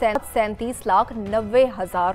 37,90,000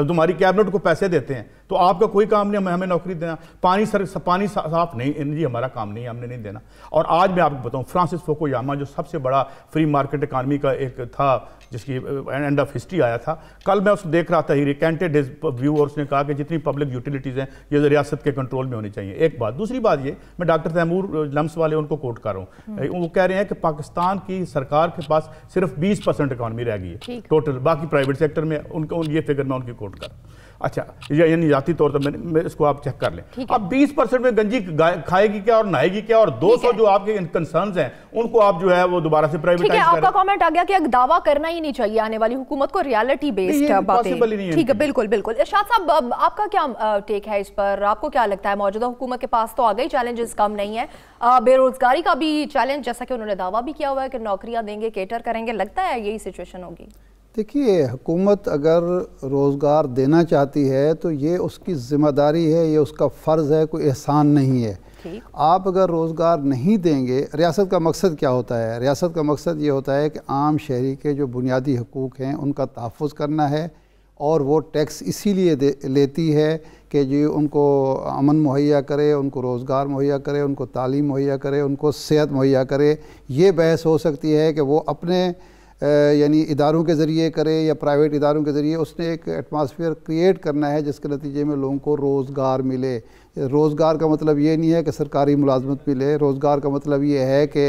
اب تمہاری کیبنٹ کو پیسے دیتے ہیں تو آپ کا کوئی کام نہیں ہمیں نوکری دینا. پانی صاف نہیں جی ہمارا کام نہیں ہے, ہم نے نہیں دینا. اور آج میں آپ کو بتاؤں فرانسس فوکویاما جو سب سے بڑا فری مارکیٹ اکانومی کا ایک تھا جس کی اینڈ آف ہسٹری آیا تھا, کل میں اس کو دیکھ رہا تھا, ہی ریکینٹڈ ہز ویو, اور اس نے کہا کہ جتنی پبلک یوٹیلیٹیز ہیں یہ ریاست کے کنٹرول میں ہونی چاہیے. ایک بات. دوسری بات یہ, میں ڈاکٹر تیمور لمس والے ان کو کوٹ کر رہا ہوں, وہ کہہ رہے ہیں کہ پاکستان کی سرکار کے پاس صرف 20% اکانومی رہ گئی ہے ٹوٹل, باقی پرائیویٹ سیکٹر میں یہ فگر میں ان کی کوٹ کر. اچھا یعنی ذاتی طور پر میں اس کو آپ چیک کر لیں. اب 20% میں گنجی کھائے گی کیا اور نہائے گی کیا, اور 200 جو آپ کے کنسرنز ہیں ان کو آپ جو ہے وہ دوبارہ سے پرائیویٹائز کریں. آپ کا کامنٹ آ گیا کہ دعویٰ کرنا ہی نہیں چاہیے آنے والی حکومت کو, ریالٹی بیسڈ باتیں. ٹھیک ہے, بالکل بالکل. ارشاد صاحب آپ کا کیا ٹیک ہے اس پر, آپ کو کیا لگتا ہے موجودہ حکومت کے پاس تو آگئی چیلنجز کم نہیں ہے, بے روزگاری کا بھی چیلنج جیسا کہ انہوں نے دعویٰ بھی کیا ہوا ہے کہ نوکریاں دیں گے, کیٹر کریں گے, لگتا ہے یہی سچویشن ہوگی؟ دیکھیے حکومت اگر روزگار دینا چاہتی ہے تو یہ اس کی ذمہ داری ہے, یہ اس کا فرض ہے, کوئی احسان نہیں ہے. آپ اگر روزگار نہیں دیں گے, ریاست کا مقصد کیا ہوتا ہے؟ ریاست کا مقصد یہ ہوتا ہے کہ عام شہری کے جو بنیادی حقوق ہیں ان کا تحفظ کرنا ہے, اور وہ ٹیکس اسی لیے لیتی ہے کہ جی ان کو امن مہیا کرے, ان کو روزگار مہیا کرے, ان کو تعلیم مہیا کرے, ان کو صحت مہیا کرے. یہ بحث ہو سکتی ہے کہ وہ اپنے یعنی اداروں کے ذریعے کرے یا پرائیویٹ اداروں کے ذریعے. اس نے ایک ایٹماسفیئر کریٹ کرنا ہے جس کے نتیجے میں لوگوں کو روزگار ملے. روزگار کا مطلب یہ نہیں ہے کہ سرکاری ملازمت ملے, روزگار کا مطلب یہ ہے کہ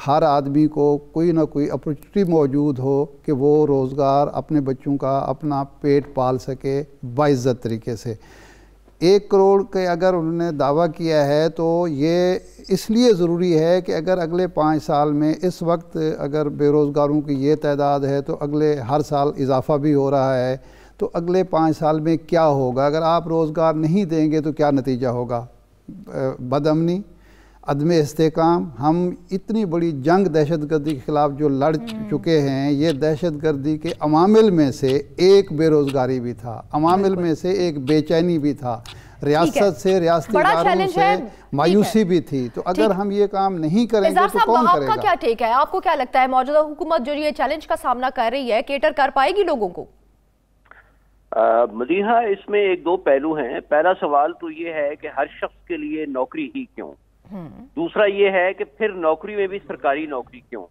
ہر آدمی کو کوئی نہ کوئی اپرچونٹی موجود ہو کہ وہ روزگار اپنے بچوں کا اپنا پیٹ پال سکے باعزت طریقے سے. 1 کروڑ کے اگر انہوں نے دعویٰ کیا ہے تو یہ اس لیے ضروری ہے کہ اگر اگلے 5 سال میں اس وقت اگر بے روزگاروں کی یہ تعداد ہے تو اگلے ہر سال اضافہ بھی ہو رہا ہے, تو اگلے 5 سال میں کیا ہوگا؟ اگر آپ روزگار نہیں دیں گے تو کیا نتیجہ ہوگا؟ بد امنی, عدم استحکام. ہم اتنی بڑی جنگ دہشت گردی کے خلاف جو لڑ چکے ہیں, یہ دہشت گردی کے عوامل میں سے ایک بے روزگاری بھی تھا, عوامل میں سے ایک بے چینی بھی تھا, ریاست سے ریاستی اداروں سے مایوسی بھی تھی. تو اگر ہم یہ کام نہیں کریں گے تو کون کرے گا؟ آپ کا کیا ٹیک ہے, آپ کو کیا لگتا ہے موجودہ حکومت جو یہ چیلنج کا سامنا کر رہی ہے کیٹر کر پائے گی لوگوں کو؟ مدیحہ اس میں 1-2 پہلو ہیں. پہلا سوال تو یہ ہے کہ ہر شخص کے لیے نوکری ہی کیوں, دوسرا یہ ہے کہ پھر نوکری میں بھی سرکاری نوکری کیوں.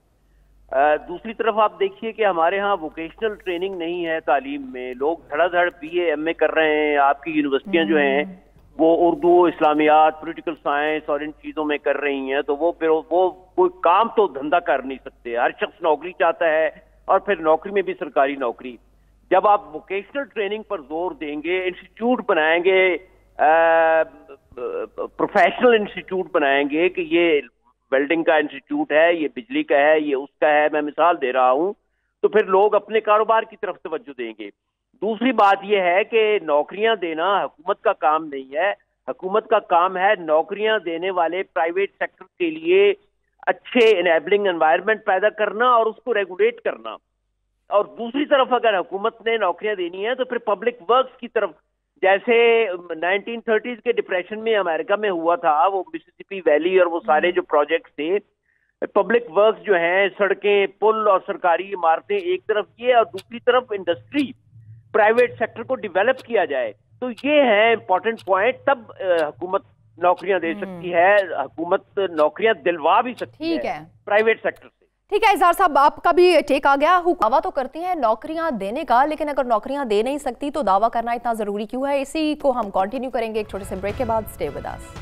دوسری طرف آپ دیکھیے کہ ہمارے ہاں ووکیشنل ٹریننگ نہیں ہے تعلیم میں, لوگ دھڑا دھڑ BA MA کر رہے ہیں. آپ کی یونیورسٹیاں جو ہیں وہ اردو, اسلامیات, پولیٹیکل سائنس اور ان چیزوں میں کر رہی ہیں, تو وہ کوئی کام تو دھندا کر نہیں سکتے. ہر شخص نوکری چاہتا ہے, اور پھر نوکری میں بھی سرکاری نوکری. جب آپ ووکیشنل ٹریننگ پر زور دیں گے, انسٹیٹیوٹ بنائیں گے, پروفیشنل انسٹیٹیوٹ بنائیں گے کہ یہ ویلڈنگ کا انسٹیٹیوٹ ہے, یہ بجلی کا ہے, یہ اس کا ہے, میں مثال دے رہا ہوں, تو پھر لوگ اپنے کاروبار کی طرف توجہ دیں گے. دوسری بات یہ ہے کہ نوکریاں دینا حکومت کا کام نہیں ہے. حکومت کا کام ہے نوکریاں دینے والے پرائیویٹ سیکٹر کے لیے اچھے انیبلنگ انوائرمنٹ پیدا کرنا اور اس کو ریگولیٹ کرنا. اور دوسری طرف اگر حکومت نے نوکریاں دینی ہیں تو پھر پبلک ورکس کی طرف, جیسے 1930s کے ڈپریشن میں امریکہ میں ہوا تھا, وہ مسیسپی ویلی اور وہ سارے جو پروجیکٹس تھے, پبلک ورکس جو ہیں, سڑکیں, پل اور سرکاری عمارتیں ایک طرف یہ, اور دوسری طرف انڈسٹری, پرائیویٹ سیکٹر کو ڈیولپ کیا جائے. تو یہ ہے امپورٹنٹ پوائنٹ. تب حکومت نوکریاں دے سکتی ہے, حکومت نوکریاں دلوا بھی سکتی ہے پرائیویٹ سیکٹر سے. ٹھیک ہے اظہار صاحب, آپ کا بھی ٹیک آ گیا. دعویٰ تو کرتی ہیں نوکریاں دینے کا, لیکن اگر نوکریاں دے نہیں سکتی تو دعویٰ کرنا اتنا ضروری کیوں ہے؟ اسی کو ہم کنٹینیو کریں گے ایک چھوٹے سے بریک کے بعد. Stay with us.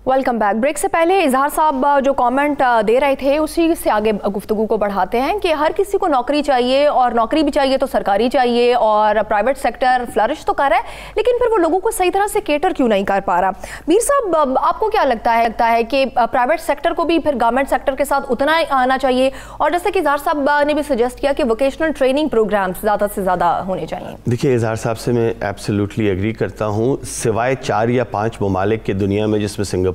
Welcome back. Break سے پہلے اظہار صاحب جو کامنٹ دے رہے تھے اسی سے آگے گفتگو کو بڑھاتے ہیں کہ ہر کسی کو نوکری چاہیے, اور نوکری بھی چاہیے تو سرکاری چاہیے, اور پرائیویٹ سیکٹر فلرش تو کر رہا ہے, لیکن پھر وہ لوگوں کو صحیح طرح سے کیٹر کیوں نہیں کر پا رہا؟ میر صاحب آپ کو کیا لگتا ہے کہ پرائیویٹ سیکٹر کو بھی پھر گورنمنٹ سیکٹر کے ساتھ اتنا آنا چاہیے, اور جیسے کہ اظہار صاحب نے بھی سجیسٹ کیا کہ ووکیشنل ٹریننگ پروگرامز زیادہ سے زیادہ ہونے چاہیے؟ دیکھیے اظہار صاحب سے میں ایبسلیوٹلی ایگری کرتا ہوں. سوائے 4 یا 5 ممالک کے دنیا میں جس میں سنگاپور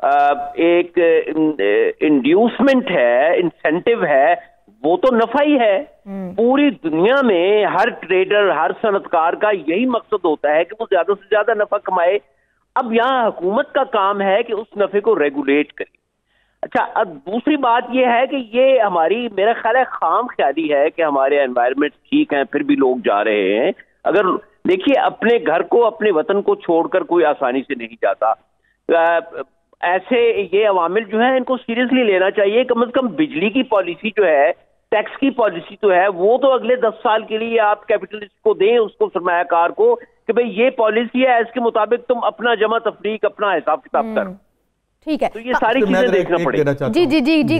ایک انڈیوسمنٹ ہے, انسینٹیو ہے, وہ تو نفع ہی ہے. پوری دنیا میں ہر ٹریڈر, ہر صنعتکار کا یہی مقصد ہوتا ہے کہ وہ زیادہ سے زیادہ نفع کمائے. اب یہاں حکومت کا کام ہے کہ اس نفع کو ریگولیٹ کرے. اچھا, اب دوسری بات یہ ہے کہ یہ ہماری, میرا خیال ہے, خام خیالی ہے کہ ہمارے انوائرمنٹ ٹھیک ہیں پھر بھی لوگ جا رہے ہیں. اگر دیکھیے, اپنے گھر کو, اپنے وطن کو چھوڑ کر کوئی آسانی سے نہیں جاتا. ایسے یہ عوامل جو ہیں ان کو سیریسلی لینا چاہیے. کم از کم بجلی کی پالیسی جو ہے, ٹیکس کی پالیسی تو ہے, وہ تو اگلے 10 سال کے لیے آپ کیپٹلسٹ کو دیں, اس کو, سرمایہ کار کو, کہ بھئی یہ پالیسی ہے, اس کے مطابق تم اپنا جمع تفریق, اپنا حساب کتاب کرو. ٹھیک ہے, تو یہ ساری چیزیں دیکھنا پڑے گی. جی جی جی جی.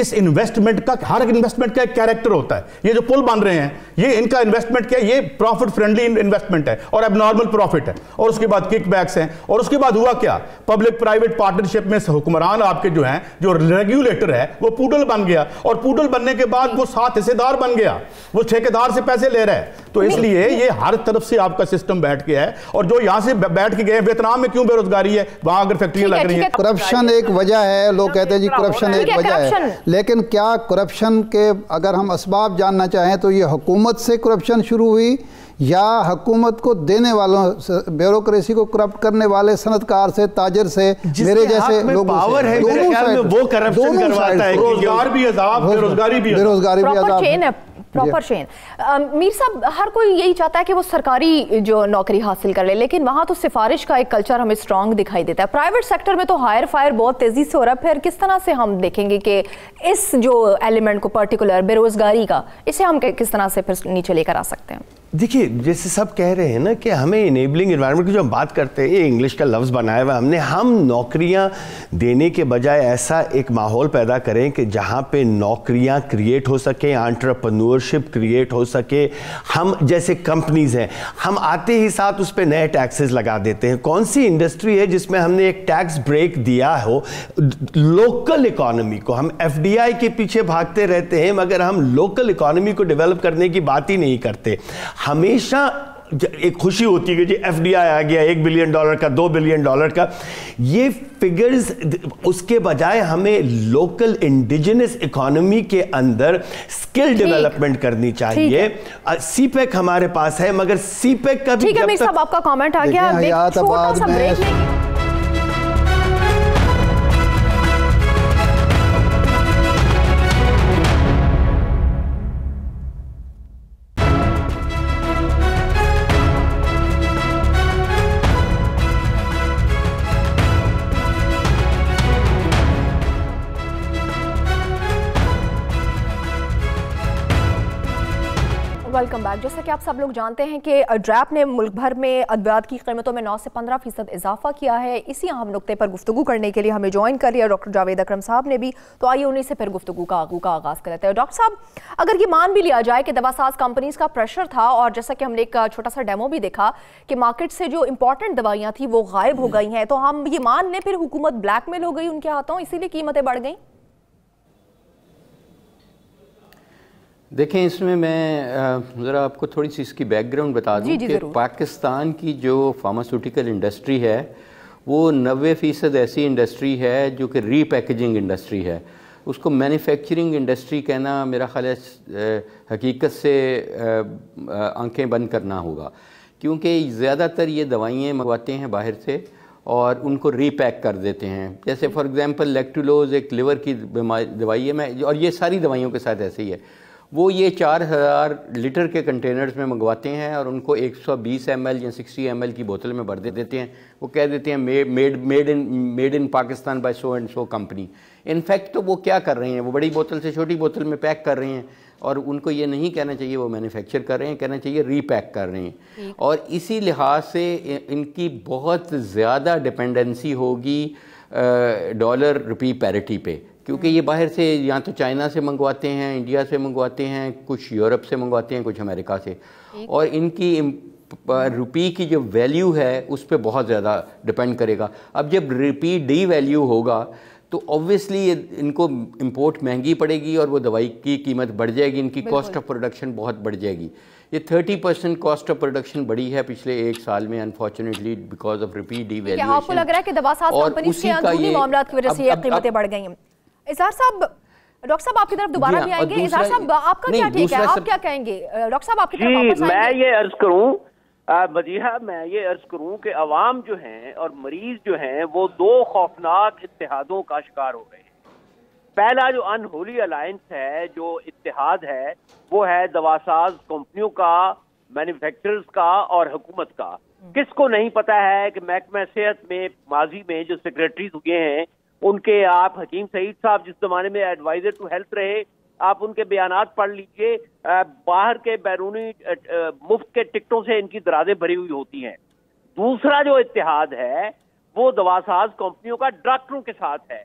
اس انویسٹمنٹ کا, ہر انویسٹمنٹ کا ایک کیریکٹر ہوتا ہے. یہ جو پل بن رہے ہیں, یہ ان کا انویسٹمنٹ کیا, یہ پروفٹ فرینڈلی انویسٹمنٹ ہے اور اب نارمل پروفٹ ہے, اور اس کے بعد کک بیکس ہیں, اور اس کے بعد ہوا کیا, پبلک پرائیویٹ پارٹنرشپ میں حکمران آپ کے جو ہیں, جو ریگولیٹر ہے, وہ پوڈل بن گیا, اور پوڈل بننے کے بعد وہ 7 حصے دار بن گیا, وہ ٹھیکیدار سے پیسے لے رہا ہے. تو اس لیے یہ ہر طرف سے آپ کا سسٹم بیٹھ گیا ہے. اور جو یہاں سے بیٹھ کے گئے, ویتنام میں کیوں بے روزگاری ہے, وہاں اگر فیکٹریاں لگ رہی ہیں. کرپشن ایک وجہ ہے, لوگ کہتے ہیں جی کرپشن ایک وجہ ہے, لیکن کیا کرپشن کے اگر ہم اسباب جاننا چاہیں تو یہ حکومت سے کرپشن شروع ہوئی یا حکومت کو دینے والوں, بیوروکریسی کو کرپٹ کرنے والے صنعتکار سے, تاجر سے, میرے جیسے لوگوں سے؟ میرے خیال میں وہ کرپشن کرواتا ہے. روزگار بھی عذاب, بے روزگاری بھی عذاب, پراپر چین. میر صاحب, ہر کوئی یہی چاہتا ہے کہ وہ سرکاری جو نوکری حاصل کر لے, لیکن وہاں تو سفارش کا ایک کلچر ہمیں اسٹرانگ دکھائی دیتا ہے. پرائیویٹ سیکٹر میں تو ہائر فائر بہت تیزی سے ہو رہا ہے. پھر کس طرح سے ہم دیکھیں گے کہ اس جو ایلیمنٹ کو, پرٹیکولر بے روزگاری کا, اسے ہم کس طرح سے پھر نیچے لے کر آ سکتے ہیں؟ دیکھیے, جیسے سب کہہ رہے ہیں نا کہ ہمیں انیبلنگ انوائرمنٹ کی جو ہم بات کرتے ہیں, یہ انگلش کا لفظ بنایا ہوا ہم نوکریاں دینے کے بجائے ایسا ایک ماحول پیدا کریں کہ جہاں پہ نوکریاں کریٹ ہو سکیں, انٹرپرنورشپ کریٹ ہو سکے. ہم جیسے کمپنیز ہیں, ہم آتے ہی ساتھ اس پہ نئے ٹیکسز لگا دیتے ہیں. کون سی انڈسٹری ہے جس میں ہم نے ایک ٹیکس بریک دیا ہو لوکل اکانومی کو؟ ہم ایف ڈی آئی کے پیچھے بھاگتے رہتے ہیں مگر ہم لوکل اکانومی کو ڈیولپ کرنے کی بات ہی نہیں کرتے. ہمیشہ ایک خوشی ہوتی ہے کہ جی ایف ڈی آئی آ گیا, $1 بلین کا, $2 بلین کا, یہ فگرز. اس کے بجائے ہمیں لوکل انڈیجنس اکانومی کے اندر سکل ڈیولپمنٹ کرنی چاہیے. سی پیک ہمارے پاس ہے, مگر سی پیک کا بھی, ٹھیک ہے میر صاحب, آپ کا کامنٹ آ گیا, چھوٹا سا بریک لیں گے. Welcome back. جیسا کہ آپ سب لوگ جانتے ہیں کہ ڈریپ نے ملک بھر میں ادویات کی قیمتوں میں 9 سے 15% اضافہ کیا ہے. اسی اہم نقطے پر گفتگو کرنے کے لیے ہمیں جوائن کر لیا ڈاکٹر جاوید اکرم صاحب نے بھی. تو آئیے انہیں سے پھر گفتگو کا آغاز کرتے ہیں. ڈاکٹر صاحب, اگر یہ مان بھی لیا جائے کہ دوا ساز کمپنیز کا پریشر تھا, اور جیسا کہ ہم نے ایک چھوٹا سا ڈیمو بھی دیکھا کہ مارکیٹ سے جو امپورٹنٹ دوائیاں تھیں وہ غائب ہو گئی ہیں, تو ہم یہ مان لیں پھر حکومت بلیک میل ہو گئی ان کے ہاتھوں, اسی لیے قیمتیں بڑھ گئیں؟ دیکھیں, اس میں ذرا آپ کو تھوڑی سی اس کی بیک گراؤنڈ بتا دوں کہ پاکستان کی جو فارماسیوٹیکل انڈسٹری ہے وہ 90% ایسی انڈسٹری ہے جو کہ ری پیکیجنگ انڈسٹری ہے. اس کو مینوفیکچرنگ انڈسٹری کہنا میرا خیال ہے حقیقت سے آنکھیں بند کرنا ہوگا, کیونکہ زیادہ تر یہ دوائیاں منگواتے ہیں باہر سے اور ان کو ری پیک کر دیتے ہیں. جیسے فار ایگزامپل لیکٹولوز ایک لیور کی دوائی ہے, اور یہ ساری دوائیوں کے ساتھ ایسے ہی ہے. وہ یہ 4000 لیٹر کے کنٹینرز میں منگواتے ہیں اور ان کو 120 ml یا 60 ml کی بوتل میں بھر دیتے ہیں. وہ کہہ دیتے ہیں made in Pakistan by so and so company. In fact تو وہ کیا کر رہے ہیں, وہ بڑی بوتل سے چھوٹی بوتل میں پیک کر رہے ہیں, اور ان کو یہ نہیں کہنا چاہیے وہ مینوفیکچر کر رہے ہیں, کہنا چاہیے ری پیک کر رہے ہیں. اور اسی لحاظ سے ان کی بہت زیادہ ڈپینڈنسی ہوگی ڈالر روپی پیرٹی پہ, کیونکہ یہ باہر سے یا تو چائنا سے منگواتے ہیں, انڈیا سے منگواتے ہیں, کچھ یورپ سے منگواتے ہیں, کچھ امریکہ سے, اور ان کی روپی کی جو ویلیو ہے اس پہ بہت زیادہ ڈپینڈ کرے گا. اب جب روپی ڈی ویلیو ہوگا تو obviously ان کو امپورٹ مہنگی پڑے گی اور وہ دوائی کی قیمت بڑھ جائے گی, ان کی کاسٹ آف پروڈکشن بہت بڑھ جائے گی. یہ 30% کاسٹ آف پروڈکشن بڑی ہے پچھلے ایک سال میں unfortunately because of rupee devaluation. آپ کو لگ رہا ہے کہ دوا ساز کمپنیز کے اندرونی معاملات کی وجہ سے یہ قیمتیں بڑھ گئی ہیں؟ اظہار صاحب, ڈاکٹر صاحب آپ کی طرف دوبارہ بھی آئیں گے. اظہار صاحب آپ کا کیا ٹھیک ہے, آپ کیا کہیں گے؟ ڈاکٹر صاحب آپ کی طرف واپس آئیں گے. میں یہ عرض کروں مدیحہ, میں یہ عرض کروں کہ عوام جو ہیں اور مریض جو ہیں وہ دو خوفناک اتحادوں کا شکار ہو گئے ہیں. پہلا جو ان ہولی الائنس ہے, جو اتحاد ہے, وہ ہے دواساز کمپنیوں کا, مینوفیکچررز کا اور حکومت کا. کس کو نہیں پتا ہے کہ محکمہ صحت میں ماضی میں جو سیکریٹریز ہوئے ہیں ان کے, آپ حکیم سعید صاحب جس زمانے میں ایڈوائزر ٹو ہیلتھ رہے, آپ ان کے بیانات پڑھ لیجئے, باہر کے بیرونی مفت کے ٹکٹوں سے ان کی درازیں بھری ہوئی ہوتی ہیں. دوسرا جو اتحاد ہے وہ دواساز کمپنیوں کا ڈاکٹروں کے ساتھ ہے.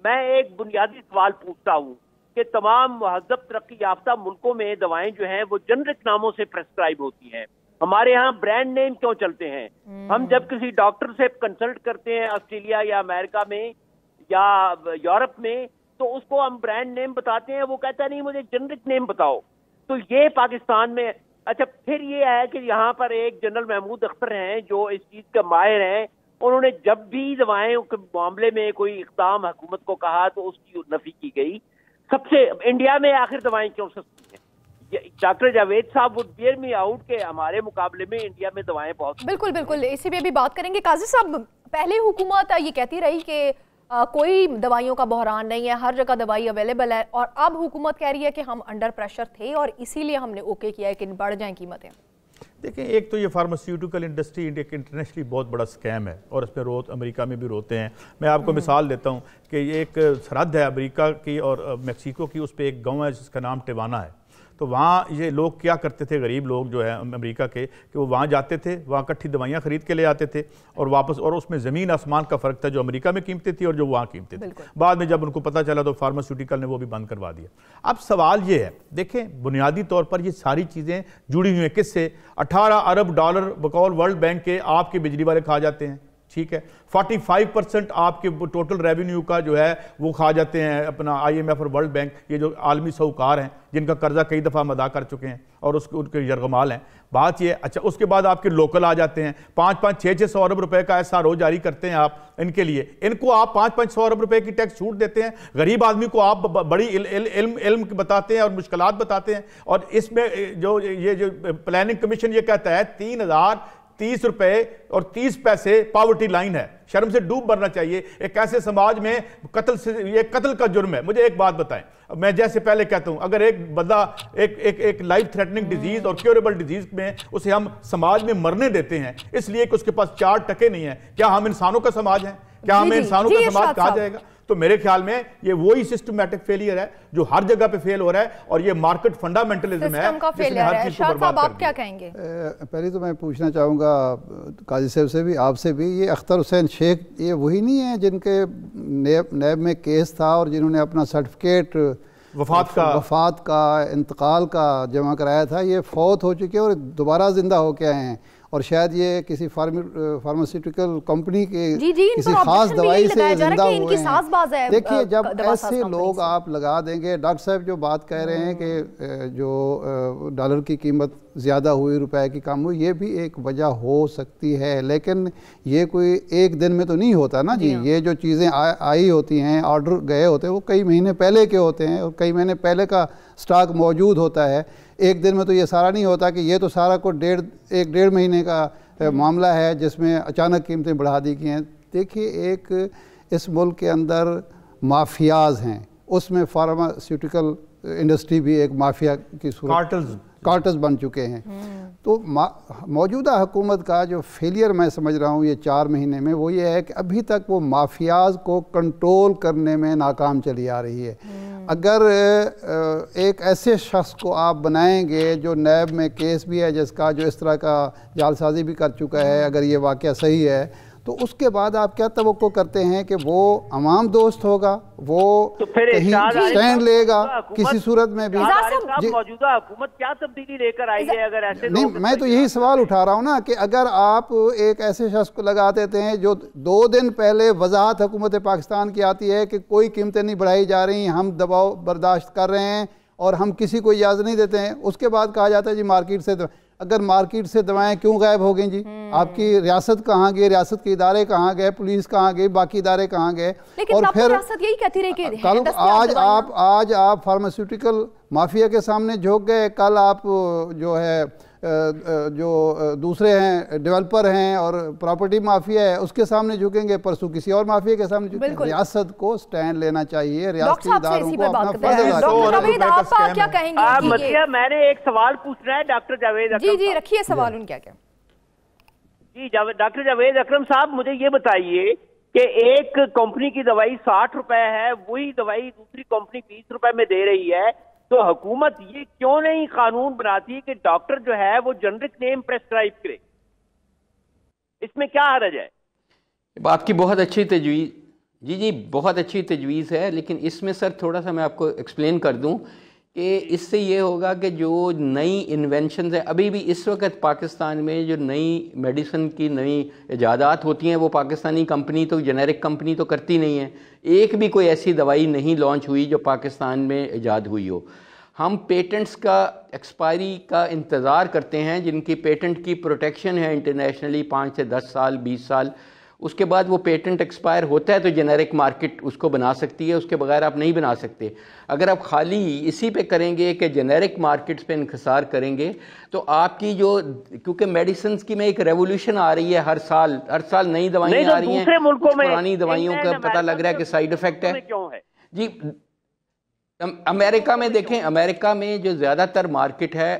میں ایک بنیادی سوال پوچھتا ہوں کہ تمام مہذب ترقی یافتہ ملکوں میں دوائیں جو ہیں وہ جنرک ناموں سے پرسکرائب ہوتی ہیں, ہمارے ہاں برانڈ نیم کیوں چلتے ہیں؟ ہم جب کسی ڈاکٹر سے کنسلٹ کرتے ہیں آسٹریلیا یا امریکہ میں یا یورپ میں تو اس کو ہم برانڈ نیم بتاتے ہیں, وہ کہتا نہیں مجھے جنرک نیم بتاؤ. تو یہ پاکستان میں اچھا پھر یہ ہے کہ یہاں پر ایک جنرل محمود اختر ہیں جو اس چیز کا ماہر ہیں, انہوں نے جب بھی دوائیں کے معاملے میں کوئی اقدام حکومت کو کہا تو اس کی نفی کی گئی. سب سے انڈیا میں آخر دوائیں کیوں سستی ہیں؟ ڈاکٹر جاوید صاحب would bear me out کہ ہمارے مقابلے میں انڈیا میں دوائیں بہت. بالکل بالکل, اسی پہ بھی بات کریں گے. قاضی صاحب, پہلے حکومت یہ کہتی رہی کہ کوئی دوائیوں کا بحران نہیں ہے, ہر جگہ دوائی اویلیبل ہے, اور اب حکومت کہہ رہی ہے کہ ہم انڈر پریشر تھے اور اسی لیے ہم نے اوکے کیا ہے کہ بڑھ جائیں قیمتیں. دیکھیں, ایک تو یہ فارماسیوٹیکل انڈسٹری ایک انٹرنیشنلی بہت بڑا سکیم ہے اور اس میں امریکہ میں بھی روتے ہیں. میں آپ کو مثال دیتا ہوں کہ یہ ایک سرحد ہے امریکہ کی اور میکسیکو کی, اس پہ ایک گاؤں ہے جس کا نام ٹیوانا ہے. تو وہاں یہ لوگ کیا کرتے تھے, غریب لوگ جو ہیں امریکہ کے, کہ وہ وہاں جاتے تھے, وہاں کٹھی دوائیاں خرید کے لے آتے تھے اور واپس, اور اس میں زمین آسمان کا فرق تھا جو امریکہ میں قیمتیں تھی اور جو وہاں قیمتیں تھی. بعد میں جب ان کو پتہ چلا تو فارماسیوٹیکل نے وہ بھی بند کروا دیا. اب سوال یہ ہے, دیکھیں بنیادی طور پر یہ ساری چیزیں جڑی ہوئی ہیں کس سے؟ 18 ارب ڈالر بقول ورلڈ بینک کے آپ کے بجلی والے کھا جاتے ہیں, ٹھیک ہے. 45% آپ کے ٹوٹل ریونیو کا جو ہے وہ کھا جاتے ہیں اپنا IMF اور ورلڈ بینک, یہ جو عالمی ساہوکار ہیں جن کا قرضہ کئی دفعہ ہم ادا کر چکے ہیں اور ان کے یرغمال ہیں. بات یہ, اچھا اس کے بعد آپ کے لوکل آ جاتے ہیں, 500-600 ارب روپے کا SRO جاری کرتے ہیں آپ ان کے لیے. ان کو آپ 500 ارب روپے کی ٹیکس چھوٹ دیتے ہیں, غریب آدمی کو آپ بڑی علم بتاتے ہیں اور مشکلات بتاتے ہیں. اور اس میں جو پلاننگ کمیشن یہ کہتا ہے 3030 روپے اور 30 پیسے پاورٹی لائن ہے. شرم سے ڈوب مرنا چاہیے. ایک ایسے سماج میں یہ قتل کا جرم ہے. مجھے ایک بات بتائیں, میں جیسے پہلے کہتا ہوں, اگر ایک بندہ ایک لائف تھریٹننگ ڈیزیز اور کیوریبل ڈیزیز میں اسے ہم سماج میں مرنے دیتے ہیں اس لیے کہ اس کے پاس 4 ٹکے نہیں ہیں, کیا ہم انسانوں کا سماج ہیں؟ کیا ہمیں انسانوں کا سماج کہا جائے گا؟ تو میرے خیال میں یہ وہی سسٹمیٹک فیلئر ہے جو ہر جگہ پہ فیل ہو رہا ہے, اور یہ مارکیٹ فنڈامنٹلزم ہے جس نے ہر چیز کو برباد کر دیا. آپ کیا کہیں گے؟ پہلے تو میں پوچھنا چاہوں گا قاضی صاحب سے بھی, آپ سے بھی, یہ اختر حسین شیخ یہ وہی نہیں ہیں جن کے نیب میں کیس تھا اور جنہوں نے اپنا سرٹیفکیٹ وفات کا انتقال کا جمع کرایا تھا؟ یہ فوت ہو چکے اور دوبارہ زندہ ہو کے آئے ہیں, اور شاید یہ کسی فارماسیوٹیکل کمپنی کے کسی خاص دوائی سے زندہ ہوئے ہیں. دیکھیے جب ایسے لوگ آپ لگا دیں گے, ڈاکٹر صاحب جو بات کہہ رہے ہیں کہ جو ڈالر کی قیمت زیادہ ہوئی, روپے کی کم ہوئی, یہ بھی ایک وجہ ہو سکتی ہے, لیکن یہ کوئی ایک دن میں تو نہیں ہوتا نا جی. یہ جو چیزیں آئی ہوتی ہیں, آرڈر گئے ہوتے ہیں, وہ کئی مہینے پہلے کے ہوتے ہیں اور کئی مہینے پہلے کا سٹاک موجود ہوتا ہے. ایک دن میں تو یہ سارا نہیں ہوتا کہ یہ تو سارا کو 1.5 مہینے کا معاملہ ہے جس میں اچانک قیمتیں بڑھا دی گئی ہیں. دیکھیے ایک اس ملک کے اندر مافیاز ہیں, اس میں فارماسیوٹیکل انڈسٹری بھی ایک مافیا کی صورت کارٹلز بن چکے ہیں. تو موجودہ حکومت کا جو فیلئر میں سمجھ رہا ہوں یہ 4 مہینے میں, وہ یہ ہے کہ ابھی تک وہ مافیاز کو کنٹرول کرنے میں ناکام چلی آ رہی ہے. اگر ایک ایسے شخص کو آپ بنائیں گے جو نیب میں کیس بھی ہے جس کا, جو اس طرح کا جعل سازی بھی کر چکا ہے, اگر یہ واقعہ صحیح ہے تو اس کے بعد آپ کیا توقع کرتے ہیں کہ وہ عوام دوست ہوگا, وہ کہیں سٹینڈ لے گا کسی صورت میں بھی؟ موجودہ حکومت کیا تبدیلی لے کر آئی ہے اگر ایسے؟ نہیں, میں تو یہی سوال اٹھا رہا ہوں نا کہ اگر آپ ایک ایسے شخص کو لگا دیتے ہیں جو 2 دن پہلے وضاحت حکومت پاکستان کی آتی ہے کہ کوئی قیمتیں نہیں بڑھائی جا رہی, ہم دباؤ برداشت کر رہے ہیں اور ہم کسی کو اجازت نہیں دیتے ہیں, اس کے بعد کہا جاتا ہے جی مارکیٹ سے اگر مارکیٹ سے دوائیں کیوں غائب ہو گئیں جی؟ آپ کی ریاست کہاں گئے, ریاست کے ادارے کہاں گئے, پولیس کہاں گئی, باقی ادارے کہاں گئے؟ اور پھر ریاست یہی کہتی رہی کہ آج آپ فارماسیوٹیکل مافیا کے سامنے جھوک گئے, کل آپ جو ہے جو دوسرے ہیں ڈیولپر ہیں اور پراپرٹی مافیا ہے اس کے سامنے جھکیں گے, پرسوں کسی اور مافیا کے سامنے جھکیں گے. ریاست کو سٹینڈ لینا چاہیے, ریاستی اداروں کو اپنا فضل کیا کہیں گے؟ میں نے ایک سوال پوچھنا ہے ڈاکٹر جاوید اکرم. جی رکھیے سوال ان کیا جی ڈاکٹر جاوید اکرم صاحب, مجھے یہ بتائیے کہ ایک کمپنی کی دوائی 60 روپے ہے, وہی دوائی دوسری کمپنی 20 روپے میں دے رہی ہے, تو حکومت یہ کیوں نہیں قانون بناتی کہ ڈاکٹر جو ہے وہ جنرک نیم پریسکرائب کرے؟ اس میں کیا حرج ہے؟ آپ کی بہت اچھی تجویز, جی بہت اچھی تجویز ہے, لیکن اس میں سر تھوڑا سا میں آپ کو ایکسپلین کر دوں کہ اس سے یہ ہوگا کہ جو نئی انوینشنز ہیں ابھی بھی اس وقت پاکستان میں, جو نئی میڈیسن کی نئی ایجادات ہوتی ہیں وہ پاکستانی کمپنی تو جنیرک کمپنی تو کرتی نہیں ہے. ایک بھی کوئی ایسی دوائی نہیں لانچ ہوئی جو پاکستان میں ایجاد ہوئی ہو. ہم پیٹنٹس کا ایکسپائری کا انتظار کرتے ہیں جن کی پیٹنٹ کی پروٹیکشن ہے انٹرنیشنلی 5 سے 10 سال 20 سال. اس کے بعد وہ پیٹنٹ ایکسپائر ہوتا ہے تو جنیرک مارکیٹ اس کو بنا سکتی ہے, اس کے بغیر آپ نہیں بنا سکتے. اگر آپ خالی اسی پہ کریں گے کہ جنیرک مارکیٹس پہ انحصار کریں گے تو آپ کی جو, کیونکہ میڈیسنز کی میں ایک ریولوشن آ رہی ہے, ہر سال نئی دوائیں آ رہی ہیں, پرانی دوائیوں کا پتہ لگ رہا ہے کہ سائیڈ افیکٹ ہے. جی امریکہ میں دیکھیں, امریکہ میں جو زیادہ تر مارکیٹ ہے,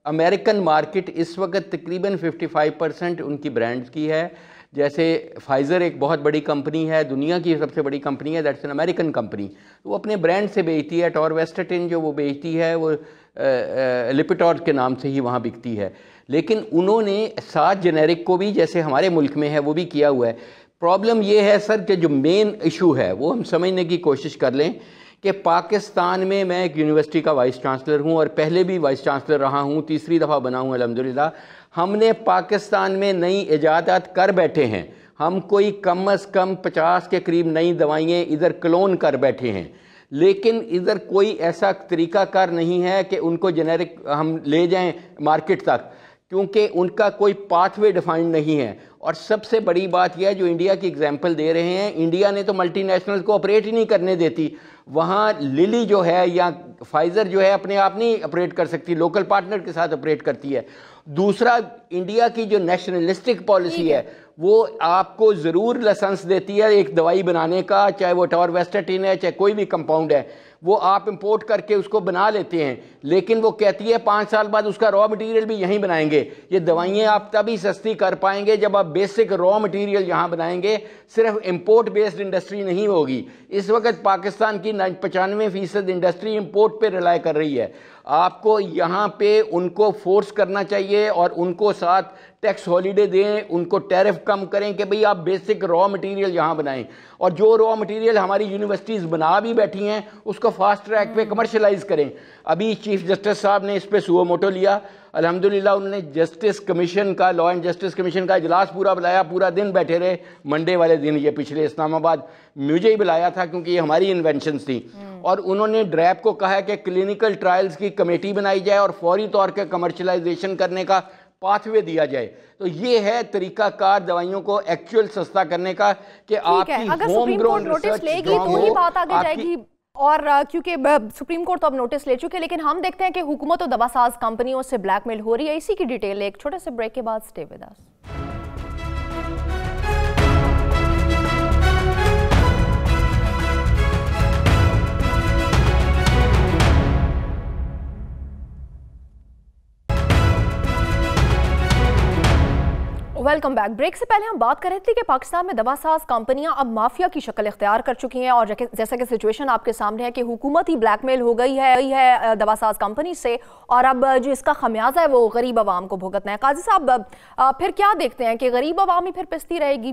امریکن مارکیٹ اس وقت تقریباً 55% ان کی برانڈز کی ہے. جیسے فائزر ایک بہت بڑی کمپنی ہے, دنیا کی سب سے بڑی کمپنی ہے, دیٹس این امریکن کمپنی, وہ اپنے برانڈ سے بیچتی ہے. ٹارویسٹاٹن جو وہ بیچتی ہے وہ لپیٹور کے نام سے ہی وہاں بکتی ہے. لیکن انہوں نے 7 جنیرک کو بھی جیسے ہمارے ملک میں ہے وہ بھی کیا ہوا ہے. پرابلم یہ ہے سر کہ جو مین ایشو ہے وہ ہم سمجھنے کی کوشش کر لیں کہ پاکستان میں, میں ایک یونیورسٹی کا وائس چانسلر ہوں اور پہلے بھی وائس چانسلر رہا ہوں, تیسری دفعہ بنا ہوں الحمدللہ. ہم نے پاکستان میں نئی ایجادات کر بیٹھے ہیں, ہم کوئی کم از کم 50 کے قریب نئی دوائیں ادھر کلون کر بیٹھے ہیں, لیکن ادھر کوئی ایسا طریقہ کار نہیں ہے کہ ان کو جنیرک ہم لے جائیں مارکیٹ تک, کیونکہ ان کا کوئی پاتھ وے ڈیفائنڈ نہیں ہے. اور سب سے بڑی بات یہ ہے جو انڈیا کی اگزامپل دے رہے ہیں, انڈیا نے تو ملٹی نیشنل کو آپریٹ ہی نہیں کرنے دیتی. وہاں للی جو ہے یا فائزر جو ہے اپنے آپ نہیں آپریٹ کر سکتی, لوکل پارٹنر کے ساتھ آپریٹ کرتی ہے. دوسرا, انڈیا کی جو نیشنلسٹک پالیسی ہے وہ آپ کو ضرور لائسنس دیتی ہے ایک دوائی بنانے کا, چاہے وہ ٹارویسٹاٹن ہے چاہے کوئی بھی کمپاؤنڈ ہے, وہ آپ امپورٹ کر کے اس کو بنا لیتے ہیں, لیکن وہ کہتی ہے 5 سال بعد اس کا را مٹیریل بھی یہیں بنائیں گے. یہ دوائیں آپ تبھی سستی کر پائیں گے جب آپ بیسک را مٹیریل یہاں بنائیں گے, صرف امپورٹ بیسڈ انڈسٹری نہیں ہوگی. اس وقت پاکستان کی 95% انڈسٹری امپورٹ پہ ریلائی کر رہی ہے. آپ کو یہاں پہ ان کو فورس کرنا چاہیے اور ان کو ساتھ ٹیکس ہالیڈے دیں, ان کو ٹیرف کم کریں کہ بھئی آپ بیسک را مٹیریل یہاں بنائیں, اور جو را مٹیریل ہماری یونیورسٹیز بنا بھی بیٹھی ہیں اس کو فاسٹ ٹریک پہ کمرشلائز کریں. ابھی چیف جسٹس صاحب نے اس پہ سو موٹو لیا, الحمدللہ انہوں نے جسٹس کمیشن کا, لا اینڈ جسٹس کمیشن کا اجلاس پورا بلایا, پورا دن بیٹھے رہے منڈے والے دن. یہ پچھلے اسلام آباد مجھے ہی بلایا تھا کیونکہ یہ ہماری انوینشنز تھی, اور انہوں نے ڈریپ کو کہا ہے کہ کلینکل ٹرائلز کی کمیٹی بنائی جائے اور فوری طور پہ کمرشلائزیشن کرنے کا پاتھ وے دیا جائے. تو یہ ہے طریقہ کار دوائیوں کو ایکچوئل سستا کرنے کا کہ آپ کی ہوم گرون ریسرچ لے گی تو ہی بات آگے جائے گی. اور کیونکہ سپریم کورٹ تو اب نوٹس لے چکے, لیکن ہم دیکھتے ہیں کہ حکومت و دوا ساز کمپنیوں سے بلیک میل ہو رہی ہے. اسی کی ڈیٹیل ایک چھوٹے سے بریک کے بعد stay with us. Welcome back. Break سے پہلے ہم بات کر رہے تھے کہ پاکستان میں دوا ساز کمپنیاں اب مافیا کی شکل اختیار کر چکی ہیں, اور جیسا کہ سچویشن آپ کے سامنے ہے کہ حکومت ہی بلیک میل ہو گئی ہے دوا ساز کمپنی سے, اور اب جو اس کا خمیازہ ہے وہ غریب عوام کو بھگتنا ہے. قاضی صاحب پھر کیا دیکھتے ہیں کہ غریب عوام ہی پھر پستی رہے گی؟